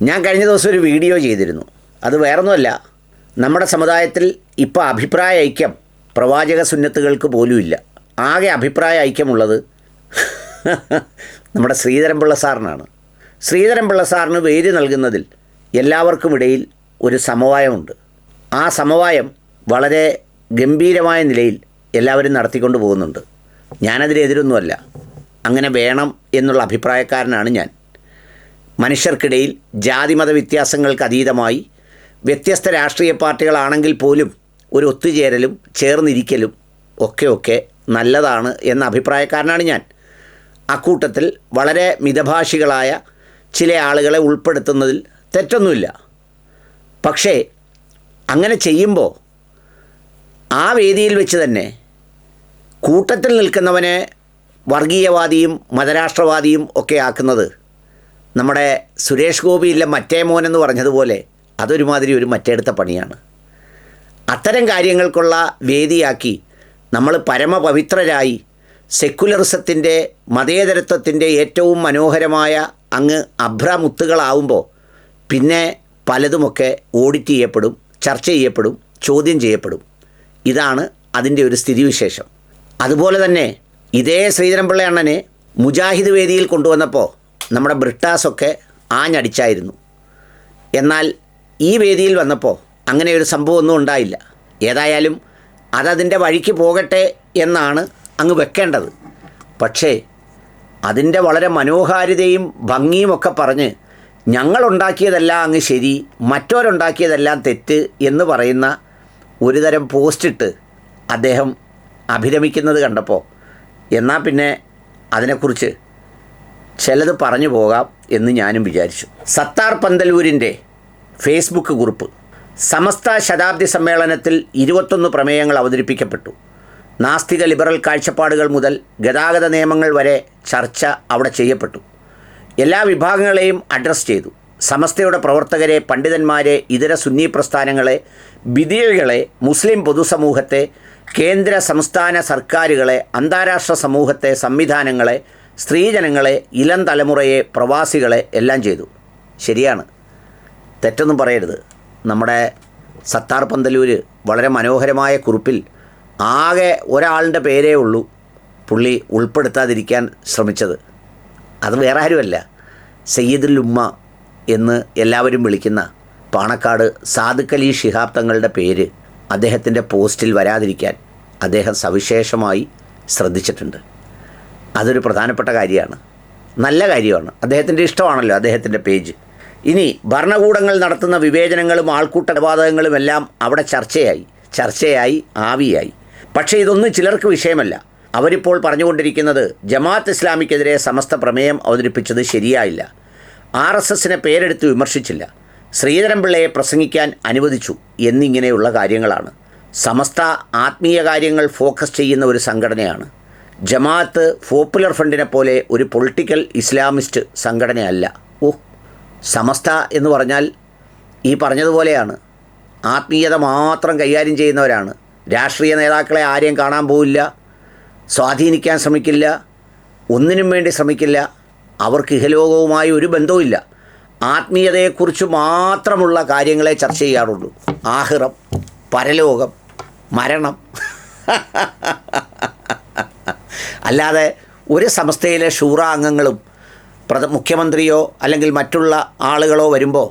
ഞാൻ കഴിഞ്ഞ ദിവസം ഒരു വീഡിയോ ചെയ്തിരുന്നു. അത് വേറൊന്നുമല്ല, നമ്മുടെ സമുദായത്തിൽ ഇപ്പോൾ അഭിപ്രായ ഐക്യം പ്രവാചക സുന്നത്തുകൾക്ക് പോലുമില്ല. ആകെ അഭിപ്രായ ഐക്യമുള്ളത് നമ്മുടെ ശ്രീധരൻപിള്ള സാറിനാണ്. ശ്രീധരൻപിള്ള സാറിന് വേദി നൽകുന്നതിൽ എല്ലാവർക്കുമിടയിൽ ഒരു സമവായമുണ്ട്. ആ സമവായം വളരെ ഗംഭീരമായ നിലയിൽ എല്ലാവരും നടത്തിക്കൊണ്ട് പോകുന്നുണ്ട്. ഞാനതിനെതിരൊന്നുമല്ല, അങ്ങനെ വേണം എന്നുള്ള അഭിപ്രായക്കാരനാണ് ഞാൻ. മനുഷ്യർക്കിടയിൽ ജാതിമത വ്യത്യാസങ്ങൾക്ക് അതീതമായി വ്യത്യസ്ത രാഷ്ട്രീയ പാർട്ടികളാണെങ്കിൽ പോലും ഒരു ഒത്തുചേരലും ചേർന്നിരിക്കലും ഒക്കെ നല്ലതാണ് എന്ന അഭിപ്രായക്കാരനാണ് ഞാൻ. അക്കൂട്ടത്തിൽ വളരെ മിതഭാഷികളായ ചില ആളുകളെ ഉൾപ്പെടുത്തുന്നതിൽ തെറ്റൊന്നുമില്ല. പക്ഷേ അങ്ങനെ ചെയ്യുമ്പോൾ ആ വേദിയിൽ വെച്ച് തന്നെ കൂട്ടത്തിൽ നിൽക്കുന്നവനെ വർഗീയവാദിയും മതരാഷ്ട്രവാദിയും ഒക്കെ ആക്കുന്നത് നമ്മുടെ സുരേഷ് ഗോപിയിലെ മറ്റേ മോൻ എന്ന് പറഞ്ഞതുപോലെ അതൊരുമാതിരി ഒരു മറ്റേടുത്ത പണിയാണ്. അത്തരം കാര്യങ്ങൾക്കുള്ള വേദിയാക്കി നമ്മൾ പരമപവിത്രരായി സെക്കുലറിസത്തിൻ്റെ മതേതരത്വത്തിൻ്റെ ഏറ്റവും മനോഹരമായ അങ്ങ് അഭ്രമുത്തുകളാവുമ്പോൾ പിന്നെ പലതുമൊക്കെ ഓഡിറ്റ് ചെയ്യപ്പെടും, ചർച്ച ചെയ്യപ്പെടും, ചോദ്യം ചെയ്യപ്പെടും. ഇതാണ് അതിൻ്റെ ഒരു സ്ഥിതിവിശേഷം. അതുപോലെ തന്നെ ഇതേ ശ്രീധരൻപിള്ള അണ്ണനെ മുജാഹിദ് വേദിയിൽ കൊണ്ടുവന്നപ്പോൾ നമ്മുടെ ബ്രിട്ടാസൊക്കെ ആഞ്ഞടിച്ചായിരുന്നു. എന്നാൽ ഈ വേദിയിൽ വന്നപ്പോൾ അങ്ങനെ ഒരു സംഭവമൊന്നും ഉണ്ടായില്ല. ഏതായാലും അതതിൻ്റെ വഴിക്ക് പോകട്ടെ എന്നാണ് അങ്ങ് വെക്കേണ്ടത്. പക്ഷേ അതിൻ്റെ വളരെ മനോഹാരിതയും ഭംഗിയുമൊക്കെ പറഞ്ഞ് ഞങ്ങളുണ്ടാക്കിയതല്ല അങ്ങ് ശരി, മറ്റവരുണ്ടാക്കിയതെല്ലാം തെറ്റ് എന്ന് പറയുന്ന ഒരുതരം പോസ്റ്റിട്ട് അദ്ദേഹം അഭിരമിക്കുന്നത് കണ്ടപ്പോൾ എന്നാൽ പിന്നെ അതിനെക്കുറിച്ച് ചിലത് പറഞ്ഞു പോകാം എന്ന് ഞാനും വിചാരിച്ചു. സത്താർ പന്തലൂരിൻ്റെ ഫേസ്ബുക്ക് കുറിപ്പ്: സമസ്ത ശതാബ്ദി സമ്മേളനത്തിൽ 21 പ്രമേയങ്ങൾ അവതരിപ്പിക്കപ്പെട്ടു. നാസ്തിക ലിബറൽ കാഴ്ചപ്പാടുകൾ മുതൽ ഗതാഗത നിയമങ്ങൾ വരെ ചർച്ച അവിടെ ചെയ്യപ്പെട്ടു. എല്ലാ വിഭാഗങ്ങളെയും അഡ്രസ്സ് ചെയ്തു. സമസ്തയുടെ പ്രവർത്തകരെ, പണ്ഡിതന്മാരെ, ഇതര സുന്നി പ്രസ്ഥാനങ്ങളെ, ബിദിയകളെ, മുസ്ലിം പൊതുസമൂഹത്തെ, കേന്ദ്ര സംസ്ഥാന സർക്കാരുകളെ, അന്താരാഷ്ട്ര സമൂഹത്തെ, സംവിധാനങ്ങളെ, സ്ത്രീജനങ്ങളെ, ഇളം തലമുറയെ, പ്രവാസികളെ എല്ലാം ചെയ്തു. ശരിയാണ്, തെറ്റൊന്നും പറയരുത്. നമ്മുടെ സത്താർ പന്തലൂർ വളരെ മനോഹരമായ കുറിപ്പിൽ ആകെ ഒരാളുടെ പേരേ ഉള്ളൂ പുള്ളി ഉൾപ്പെടുത്താതിരിക്കാൻ ശ്രമിച്ചത്. അത് വേറെ ആരുമല്ല, സയ്യിദുൽ ഉമ്മ എന്ന് എല്ലാവരും വിളിക്കുന്ന പാണക്കാട് സാദിഖ് അലി ശിഹാബ് തങ്ങളുടെ പേര് അദ്ദേഹത്തിൻ്റെ പോസ്റ്റിൽ വരാതിരിക്കാൻ അദ്ദേഹം സവിശേഷമായി ശ്രദ്ധിച്ചിട്ടുണ്ട്. അതൊരു പ്രധാനപ്പെട്ട കാര്യമാണ്, നല്ല കാര്യമാണ്. അദ്ദേഹത്തിൻ്റെ ഇഷ്ടമാണല്ലോ അദ്ദേഹത്തിൻ്റെ പേജ്. ഇനി ഭരണകൂടങ്ങൾ നടത്തുന്ന വിവേചനങ്ങളും ആൾക്കൂട്ട കൊലപാതകങ്ങളും എല്ലാം അവിടെ ചർച്ചയായി ആവിയായി. പക്ഷേ ഇതൊന്നും ചിലർക്ക് വിഷയമല്ല. അവരിപ്പോൾ പറഞ്ഞുകൊണ്ടിരിക്കുന്നത് ജമാഅത്ത് ഇസ്ലാമിക്കെതിരെ സമസ്ത പ്രമേയം അവതരിപ്പിച്ചത് ശരിയായില്ല, RSSനെ പേരെടുത്ത് വിമർശിച്ചില്ല, ശ്രീധരൻപിള്ളയെ പ്രസംഗിക്കാൻ അനുവദിച്ചു എന്നിങ്ങനെയുള്ള കാര്യങ്ങളാണ്. സമസ്ത ആത്മീയ കാര്യങ്ങൾ ഫോക്കസ് ചെയ്യുന്ന ഒരു സംഘടനയാണ്. ജമാഅത്ത് പോപ്പുലർ ഫ്രണ്ടിനെ പോലെ ഒരു പൊളിറ്റിക്കൽ ഇസ്ലാമിസ്റ്റ് സംഘടനയല്ല. സമസ്ത എന്ന് പറഞ്ഞാൽ ഈ പറഞ്ഞതുപോലെയാണ്, ആത്മീയത മാത്രം കൈകാര്യം ചെയ്യുന്നവരാണ്. രാഷ്ട്രീയ നേതാക്കളെ ആരെയും കാണാൻ പോവില്ല, സ്വാധീനിക്കാൻ ശ്രമിക്കില്ല, ഒന്നിനും വേണ്ടി ശ്രമിക്കില്ല. അവർക്ക് ഇഹലോകവുമായി ഒരു ബന്ധവുമില്ല. ആത്മീയതയെക്കുറിച്ച് മാത്രമുള്ള കാര്യങ്ങളെ ചർച്ച ചെയ്യാറുള്ളൂ. ആഖിറം, പരലോകം, മരണം. അല്ലാതെ ഒരു സംസ്ഥയിലെ ഷൂറ അംഗങ്ങളും മുഖ്യമന്ത്രിയോ അല്ലെങ്കിൽ മറ്റുള്ള ആളുകളോ വരുമ്പോൾ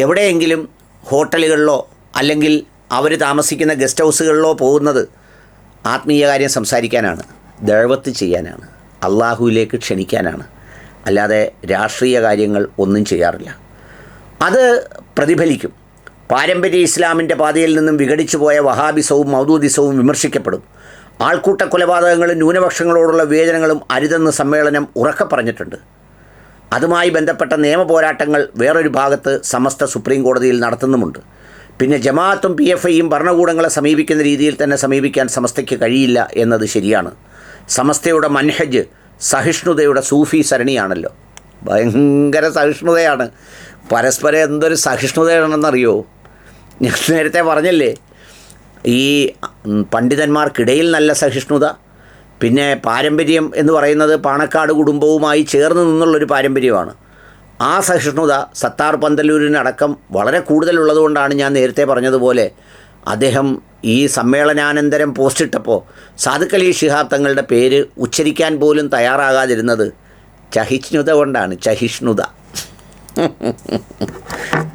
എവിടെയെങ്കിലും ഹോട്ടലുകളിലോ അല്ലെങ്കിൽ അവർ താമസിക്കുന്ന ഗസ്റ്റ് ഹൗസുകളിലോ പോകുന്നത് ആത്മീയ കാര്യം സംസാരിക്കാനാണ്, ദഅവത്ത് ചെയ്യാനാണ്, അള്ളാഹുവിലേക്ക് ക്ഷണിക്കാനാണ്. അല്ലാതെ രാഷ്ട്രീയ കാര്യങ്ങൾ ഒന്നും ചെയ്യാറില്ല. അത് പ്രതിഫലിക്കും. പാരമ്പര്യ ഇസ്ലാമിൻ്റെ പാതയിൽ നിന്നും വിഘടിച്ചു പോയ വഹാബിസവും മൗദൂദിസവും വിമർശിക്കപ്പെടും. ആൾക്കൂട്ട കൊലപാതകങ്ങളും ന്യൂനപക്ഷങ്ങളോടുള്ള വിവേചനങ്ങളും അരുതെന്ന് സമ്മേളനം ഉറക്കെ പറഞ്ഞിട്ടുണ്ട്. അതുമായി ബന്ധപ്പെട്ട നിയമ പോരാട്ടങ്ങൾ വേറൊരു ഭാഗത്ത് സമസ്ത സുപ്രീം കോടതിയിൽ നടത്തുന്നുമുണ്ട്. പിന്നെ ജമാഅത്തും PFIയും ഭരണകൂടങ്ങളെ സമീപിക്കുന്ന രീതിയിൽ തന്നെ സമീപിക്കാൻ സമസ്തയ്ക്ക് കഴിയില്ല എന്നത് ശരിയാണ്. സമസ്തയുടെ മൻഹജ് സഹിഷ്ണുതയുടെ സൂഫി സരണിയാണല്ലോ. ഭയങ്കര സഹിഷ്ണുതയാണ്. പരസ്പരം എന്തൊരു സഹിഷ്ണുതയാണെന്നറിയോ? ഞാൻ നേരത്തെ പറഞ്ഞില്ലേ, ഈ പണ്ഡിതന്മാർക്കിടയിൽ നല്ല സഹിഷ്ണുത. പിന്നെ പാരമ്പര്യം എന്ന് പറയുന്നത് പാണക്കാട് കുടുംബവുമായി ചേർന്ന് നിന്നുള്ളൊരു പാരമ്പര്യമാണ്. ആ സഹിഷ്ണുത സത്താർ പന്തലൂരിനടക്കം വളരെ കൂടുതലുള്ളതുകൊണ്ടാണ് ഞാൻ നേരത്തെ പറഞ്ഞതുപോലെ അദ്ദേഹം ഈ സമ്മേളനാനന്തരം പോസ്റ്റിട്ടപ്പോൾ സാദിഖ് അലി ശിഹാബ് തങ്ങളുടെ പേര് ഉച്ചരിക്കാൻ പോലും തയ്യാറാകാതിരുന്നത് ചഹിഷ്ണുത കൊണ്ടാണ്. ചഹിഷ്ണുത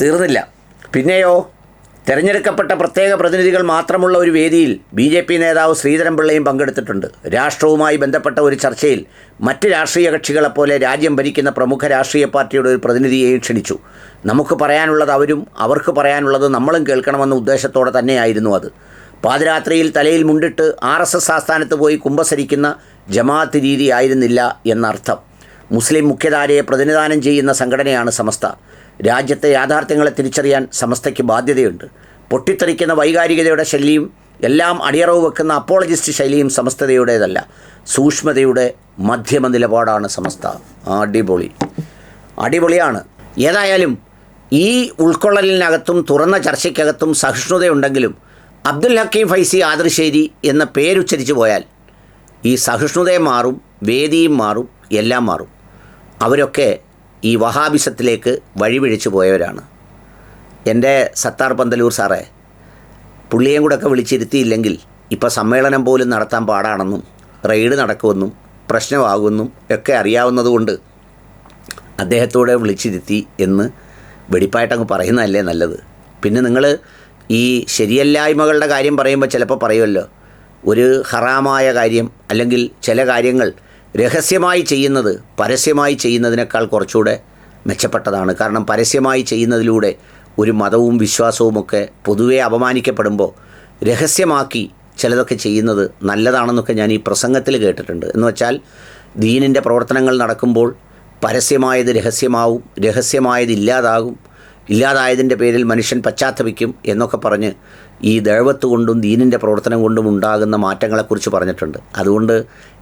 തീർന്നില്ല. പിന്നെയോ, തിരഞ്ഞെടുക്കപ്പെട്ട പ്രത്യേക പ്രതിനിധികൾ മാത്രമുള്ള ഒരു വേദിയിൽ BJP നേതാവ് ശ്രീധരൻപിള്ളയും പങ്കെടുത്തിട്ടുണ്ട്. രാഷ്ട്രവുമായി ബന്ധപ്പെട്ട ഒരു ചർച്ചയിൽ മറ്റ് രാഷ്ട്രീയ കക്ഷികളെപ്പോലെ രാജ്യം ഭരിക്കുന്ന പ്രമുഖ രാഷ്ട്രീയ പാർട്ടിയുടെ ഒരു പ്രതിനിധിയെയും ക്ഷണിച്ചു. നമുക്ക് പറയാനുള്ളത് അവരും അവർക്ക് പറയാനുള്ളത് നമ്മളും കേൾക്കണമെന്ന ഉദ്ദേശത്തോടെ തന്നെയായിരുന്നു അത്. പാതിരാത്രിയിൽ തലയിൽ മുണ്ടിട്ട് RSS ആസ്ഥാനത്ത് പോയി കുമ്പസരിക്കുന്ന ജമാഅത്ത് രീതി ആയിരുന്നില്ല എന്നർത്ഥം. മുസ്ലിം മുഖ്യധാരയെ പ്രതിനിധാനം ചെയ്യുന്ന സംഘടനയാണ് സമസ്ത. രാജ്യത്തെ യാഥാർത്ഥ്യങ്ങളെ തിരിച്ചറിയാൻ സമസ്തയ്ക്ക് ബാധ്യതയുണ്ട്. പൊട്ടിത്തെറിക്കുന്ന വൈകാരികതയുടെ ശൈലിയും എല്ലാം അടിയറവ് വെക്കുന്ന അപ്പോളജിസ്റ്റ് ശൈലിയും സമസ്തയുടേതല്ല. സൂക്ഷ്മതയുടെ മധ്യമ നിലപാടാണ് സമസ്ത. അടിപൊളിയാണ്. ഏതായാലും ഈ ഉൾക്കൊള്ളലിനകത്തും തുറന്ന ചർച്ചയ്ക്കകത്തും സഹിഷ്ണുതയുണ്ടെങ്കിലും അബ്ദുൽ ഹക്കീം ഫൈസി ആദർശേരി എന്ന പേരുച്ചരിച്ചു പോയാൽ ഈ സഹിഷ്ണുതയും മാറും, വേദിയും മാറും, എല്ലാം മാറും. അവരൊക്കെ ഈ വഹാബിസത്തിലേക്ക് വഴിപിഴച്ചു പോയവരാണ്. എൻ്റെ സത്താർ പന്തലൂർ സാറേ, പുള്ളിയും കൂടെ ഒക്കെ വിളിച്ചിരുത്തിയില്ലെങ്കിൽ ഇപ്പോൾ സമ്മേളനം പോലും നടത്താൻ പാടാണെന്നും റെയ്ഡ് നടക്കുമെന്നും പ്രശ്നമാകുമെന്നും ഒക്കെ അറിയാവുന്നതുകൊണ്ട് അദ്ദേഹത്തോടെ വിളിച്ചിരുത്തി എന്ന് വെടിപ്പായിട്ടങ്ങ് പറയുന്നതല്ലേ നല്ലത്. പിന്നെ നിങ്ങൾ ഈ ശരിയല്ലായ്മകളുടെ കാര്യം പറയുമ്പോൾ ചിലപ്പോൾ പറയുമല്ലോ, ഒരു ഹറാമായ കാര്യം അല്ലെങ്കിൽ ചില കാര്യങ്ങൾ രഹസ്യമായി ചെയ്യുന്നത് പരസ്യമായി ചെയ്യുന്നതിനേക്കാൾ കുറച്ചുകൂടെ മെച്ചപ്പെട്ടതാണ്. കാരണം പരസ്യമായി ചെയ്യുന്നതിലൂടെ ഒരു മതവും വിശ്വാസവുമൊക്കെ പൊതുവെ അപമാനിക്കപ്പെടുമ്പോൾ രഹസ്യമാക്കി ചിലതൊക്കെ ചെയ്യുന്നത് നല്ലതാണെന്നൊക്കെ ഞാൻ ഈ പ്രസംഗത്തിൽ കേട്ടിട്ടുണ്ട്. എന്ന് വെച്ചാൽ ദീനിൻ്റെ പ്രവർത്തനങ്ങൾ നടക്കുമ്പോൾ പരസ്യമായത് രഹസ്യമാവും, രഹസ്യമായത് ഇല്ലാതാകും, ഇല്ലാതായതിൻ്റെ പേരിൽ മനുഷ്യൻ പശ്ചാത്തപിക്കും എന്നൊക്കെ പറഞ്ഞ് ഈ ദഅവത്ത് കൊണ്ടും ദീനിൻ്റെ പ്രവർത്തനം കൊണ്ടും ഉണ്ടാകുന്ന മാറ്റങ്ങളെക്കുറിച്ച് പറഞ്ഞിട്ടുണ്ട്. അതുകൊണ്ട്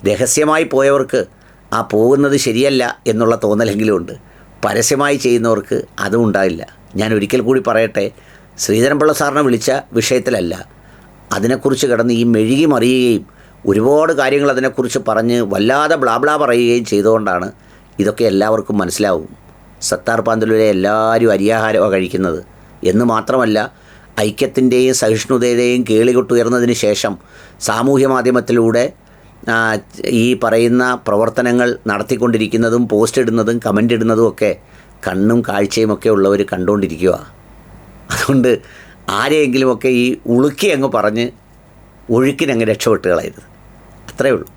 രഹസ്യമായി പോയവർക്ക് ആ പോകുന്നത് ശരിയല്ല എന്നുള്ള തോന്നലെങ്കിലും ഉണ്ട്. പരസ്യമായി ചെയ്യുന്നവർക്ക് അതും ഉണ്ടാവില്ല. ഞാൻ ഒരിക്കൽ കൂടി പറയട്ടെ, ശ്രീധരൻപിള്ള സാറിനെ വിളിച്ച വിഷയത്തിലല്ല, അതിനെക്കുറിച്ച് കിടന്ന് ഈ മെഴുകി മറിയുകയും ഒരുപാട് കാര്യങ്ങൾ അതിനെക്കുറിച്ച് പറഞ്ഞ് വല്ലാതെ ബ്ലാബ്ലാ പറയുകയും ചെയ്തുകൊണ്ടാണ് ഇതൊക്കെ എല്ലാവർക്കും മനസ്സിലാവും. സത്താർ പന്തലൂരെ എല്ലാവരും അരിയാഹാരമാണ് കഴിക്കുന്നത് എന്ന് മാത്രമല്ല, ഐക്യത്തിൻ്റെയും സഹിഷ്ണുതയുടെയും കേളികൊട്ടുയർന്നതിന് ശേഷം സാമൂഹ്യ മാധ്യമത്തിലൂടെ ഈ പറയുന്ന പ്രവർത്തനങ്ങൾ നടത്തിക്കൊണ്ടിരിക്കുന്നതും പോസ്റ്റ് ഇടുന്നതും കമൻ്റ് ഇടുന്നതും ഒക്കെ കണ്ണും കാഴ്ചയുമൊക്കെ ഉള്ളവർ കണ്ടുകൊണ്ടിരിക്കുക. അതുകൊണ്ട് ആരെയെങ്കിലുമൊക്കെ ഈ ഉളുക്കി അങ്ങ് പറഞ്ഞ് ഒഴുക്കിനങ്ങ് രക്ഷപ്പെട്ട് കളയരുത്. അത്രയേ ഉള്ളൂ.